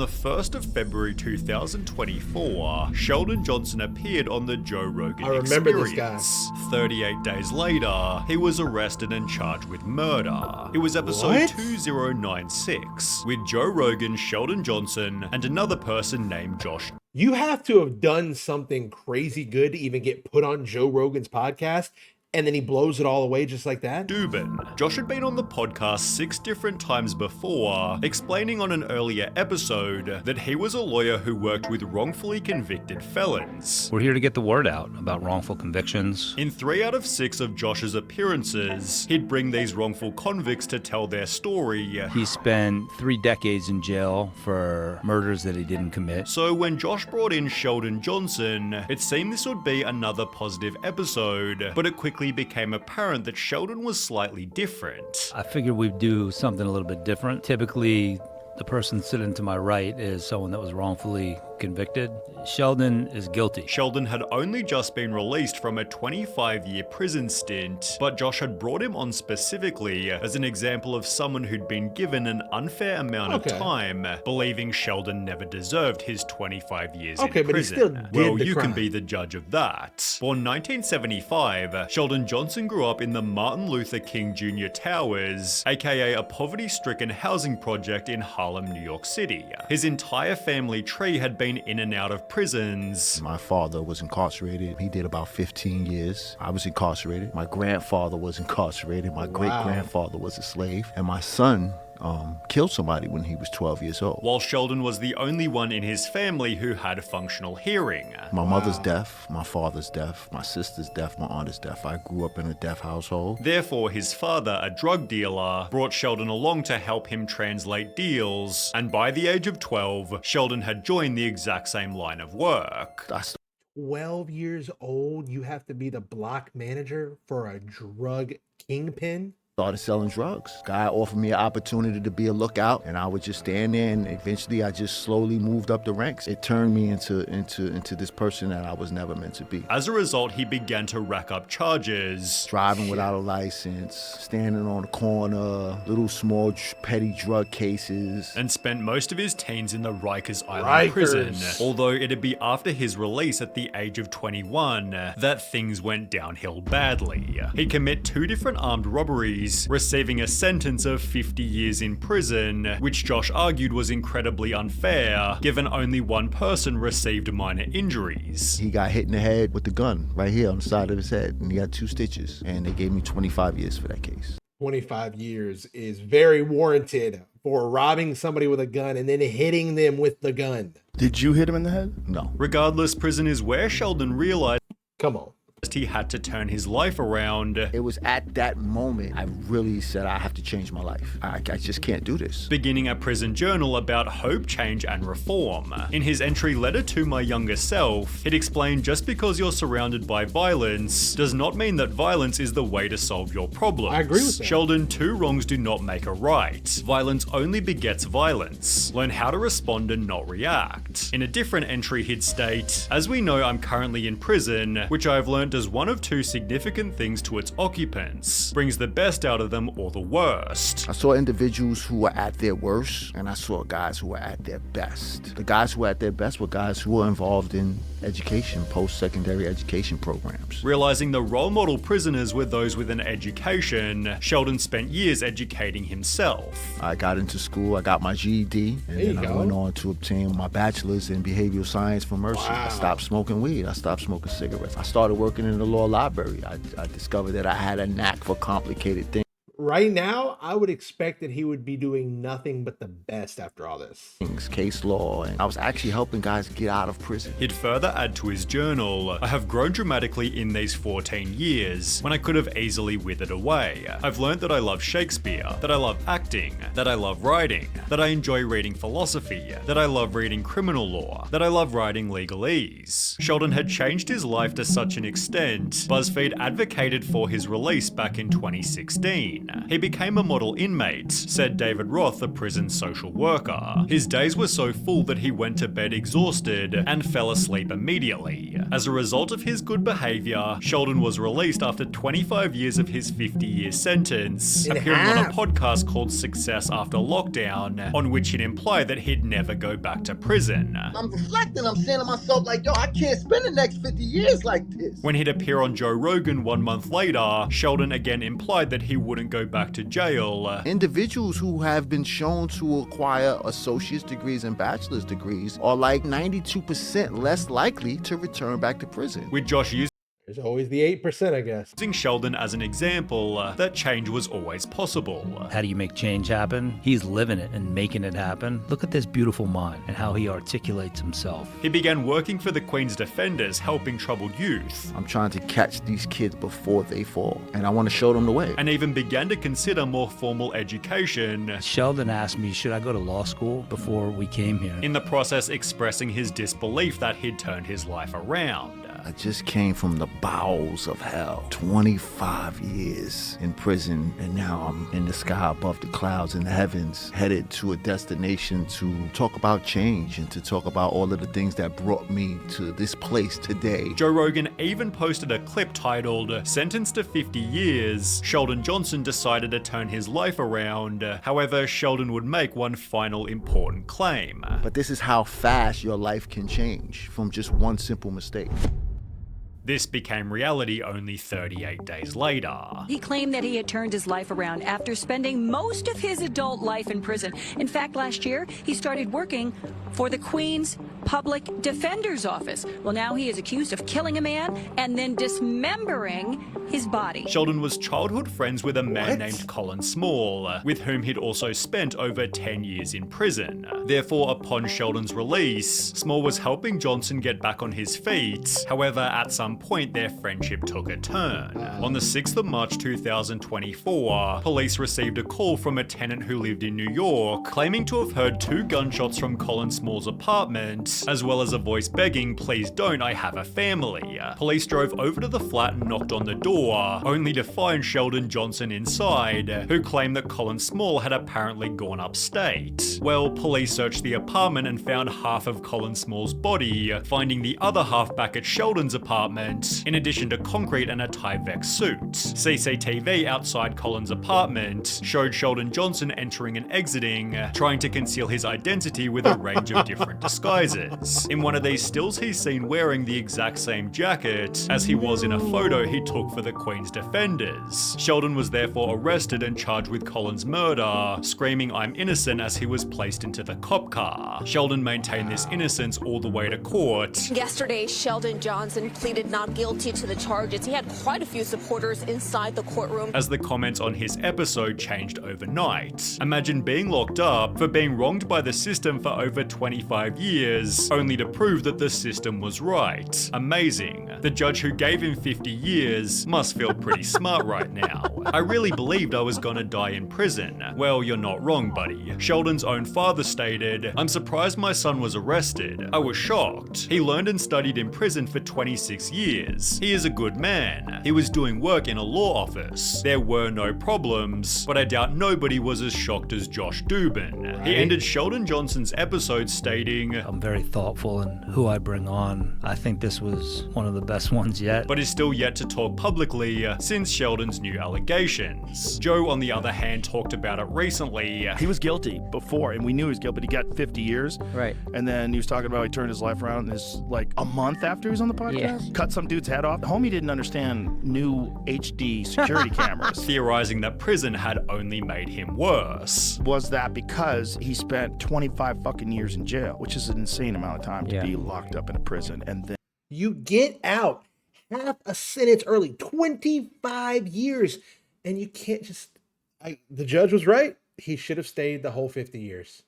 The 1st of February 2024, Sheldon Johnson appeared on the Joe Rogan Experience. I remember this guy. 38 days later, he was arrested and charged with murder. It was episode 2096, with Joe Rogan, Sheldon Johnson, and another person named Josh. You have to have done something crazy good to even get put on Joe Rogan's podcast, and then he blows it all away just like that? Dubben. Josh had been on the podcast 6 different times before, explaining on an earlier episode that he was a lawyer who worked with wrongfully convicted felons. We're here to get the word out about wrongful convictions. In 3 out of 6 of Josh's appearances, he'd bring these wrongful convicts to tell their story. He spent 3 decades in jail for murders that he didn't commit. So when Josh brought in Sheldon Johnson, it seemed this would be another positive episode, but it quickly became apparent that Sheldon was slightly different. I figured we'd do something a little bit different. Typically, the person sitting to my right is someone that was wrongfully convicted. Sheldon is guilty. Sheldon had only just been released from a 25-year prison stint, but Josh had brought him on specifically as an example of someone who'd been given an unfair amount of time, believing Sheldon never deserved his 25 years in prison. But he still did well, the you crime. can be the judge of that. Born 1975, Sheldon Johnson grew up in the Martin Luther King Jr. Towers, aka a poverty-stricken housing project in Harlem, New York City. His entire family tree had been in and out of prisons. My father was incarcerated. He did about 15 years. I was incarcerated. My grandfather was incarcerated. My great-grandfather was a slave. And my son killed somebody when he was 12 years old. While Sheldon was the only one in his family who had functional hearing. My mother's deaf, my father's deaf, my sister's deaf, my aunt is deaf. I grew up in a deaf household. Therefore, his father, a drug dealer, brought Sheldon along to help him translate deals, and by the age of 12, Sheldon had joined the exact same line of work. 12 years old, you have to be the block manager for a drug kingpin? Started selling drugs. Guy offered me an opportunity to be a lookout, and I would just stand there, and eventually I just slowly moved up the ranks. It turned me into this person that I was never meant to be. As a result, he began to rack up charges. Driving without a license, standing on the corner, little small petty drug cases. And spent most of his teens in the Rikers Island prison. Although it'd be after his release at the age of 21 that things went downhill badly. He'd commit 2 different armed robberies, receiving a sentence of 50 years in prison, which Josh argued was incredibly unfair, given only one person received minor injuries. He got hit in the head with the gun right here on the side of his head, and he got 2 stitches, and they gave me 25 years for that case. 25 years is very warranted for robbing somebody with a gun and then hitting them with the gun. Did you hit him in the head? No. Regardless, prison is where Sheldon realized Come on. he had to turn his life around. It was at that moment I really said I have to change my life. I just can't do this. Beginning a prison journal about hope, change, and reform. In his entry letter to my younger self, it explained just because you're surrounded by violence does not mean that violence is the way to solve your problems. I agree with that. Sheldon, 2 wrongs do not make a right. Violence only begets violence. Learn how to respond and not react. In a different entry, he'd state, as we know, I'm currently in prison, which I've learned does one of 2 significant things to its occupants. Brings the best out of them or the worst. I saw individuals who were at their worst, and I saw guys who were at their best. The guys who were at their best were guys who were involved in education, post-secondary education programs. Realizing the role model prisoners were those with an education, Sheldon spent years educating himself. I got into school, I got my GED, and then I went on to obtain my bachelor's in behavioral science from Mercy. I stopped smoking weed, I stopped smoking cigarettes. I started working in the law library. I discovered that I had a knack for complicated things. Right now, I would expect that he would be doing nothing but the best after all this. Case law, and I was actually helping guys get out of prison. He'd further add to his journal, I have grown dramatically in these 14 years, when I could have easily withered away. I've learned that I love Shakespeare, that I love acting, that I love writing, that I enjoy reading philosophy, that I love reading criminal law, that I love writing legalese. Sheldon had changed his life to such an extent, BuzzFeed advocated for his release back in 2016. He became a model inmate, said David Roth, the prison's social worker. His days were so full that he went to bed exhausted and fell asleep immediately. As a result of his good behavior, Sheldon was released after 25 years of his 50-year sentence, appearing on a podcast called Success After Lockdown, on which he'd implied that he'd never go back to prison. I'm reflecting, I'm saying to myself like, yo, I can't spend the next 50 years like this. When he'd appear on Joe Rogan 1 month later, Sheldon again implied that he wouldn't go back to jail. Individuals who have been shown to acquire associate's degrees and bachelor's degrees are like 92% less likely to return back to prison. With Josh There's always the 8%, I guess. using Sheldon as an example, that change was always possible. How do you make change happen? He's living it and making it happen. Look at this beautiful mind and how he articulates himself. He began working for the Queen's Defenders, helping troubled youth, I'm trying to catch these kids before they fall, and I want to show them the way. and even began to consider more formal education, Sheldon asked me, should I go to law school before we came here? in the process expressing his disbelief that he'd turned his life around. I just came from the bowels of hell. 25 years in prison, and now I'm in the sky above the clouds in the heavens, headed to a destination to talk about change and to talk about all of the things that brought me to this place today. Joe Rogan even posted a clip titled, "Sentenced to 50 years, Sheldon Johnson decided to turn his life around." However, Sheldon would make one final important claim. But this is how fast your life can change from just one simple mistake. This became reality only 38 days later. He claimed that he had turned his life around after spending most of his adult life in prison. In fact, last year, he started working for the Queen's Public Defender's Office. Well, now he is accused of killing a man and then dismembering his body. Sheldon was childhood friends with a man What? named Colin Small, with whom he'd also spent over 10 years in prison. Therefore, upon Sheldon's release, Small was helping Johnson get back on his feet. However, at some point, their friendship took a turn. On the 6th of March 2024, police received a call from a tenant who lived in New York, claiming to have heard 2 gunshots from Colin Small's apartment, as well as a voice begging, "Please don't, I have a family." Police drove over to the flat and knocked on the door, only to find Sheldon Johnson inside, who claimed that Colin Small had apparently gone upstate. Well, police searched the apartment and found half of Colin Small's body, finding the other half back at Sheldon's apartment, in addition to concrete and a Tyvek suit. CCTV outside Colin's apartment showed Sheldon Johnson entering and exiting, trying to conceal his identity with a range of different disguises. In one of these stills, he's seen wearing the exact same jacket as he was in a photo he took for the Queen's Defenders. Sheldon was therefore arrested and charged with Colin's murder, screaming "I'm innocent" as he was placed into the cop car. Sheldon maintained this innocence all the way to court. Yesterday, Sheldon Johnson pleaded not guilty to the charges. He had quite a few supporters inside the courtroom. As the comments on his episode changed overnight. Imagine being locked up for being wronged by the system for over 25 years, only to prove that the system was right. Amazing. The judge who gave him 50 years must feel pretty smart right now. "I really believed I was gonna die in prison." Well, you're not wrong, buddy. Sheldon's own father stated, "I'm surprised my son was arrested. I was shocked. He learned and studied in prison for 26 years. He is a good man. He was doing work in a law office. There were no problems, but I doubt nobody was as shocked as Josh Dubben." He ended Sheldon Johnson's episode stating, I'm very thoughtful in who I bring on. I think this was one of the best ones yet. but is still yet to talk publicly since Sheldon's new allegations. Joe, on the other hand, talked about it recently. He was guilty before, and we knew he was guilty, but he got 50 years. Right. And then he was talking about how he turned his life around this, like, a month after he was on the podcast. Yeah. Cut some dude's head off. Homie didn't understand new HD security cameras. Theorizing that prison had only made him worse. Was that because he spent 25 fucking years in jail, which is an insane amount of time to Yeah. be locked up in a prison, and then You get out half a sentence early, 25 years, and you can't just. The judge was right. He should have stayed the whole 50 years.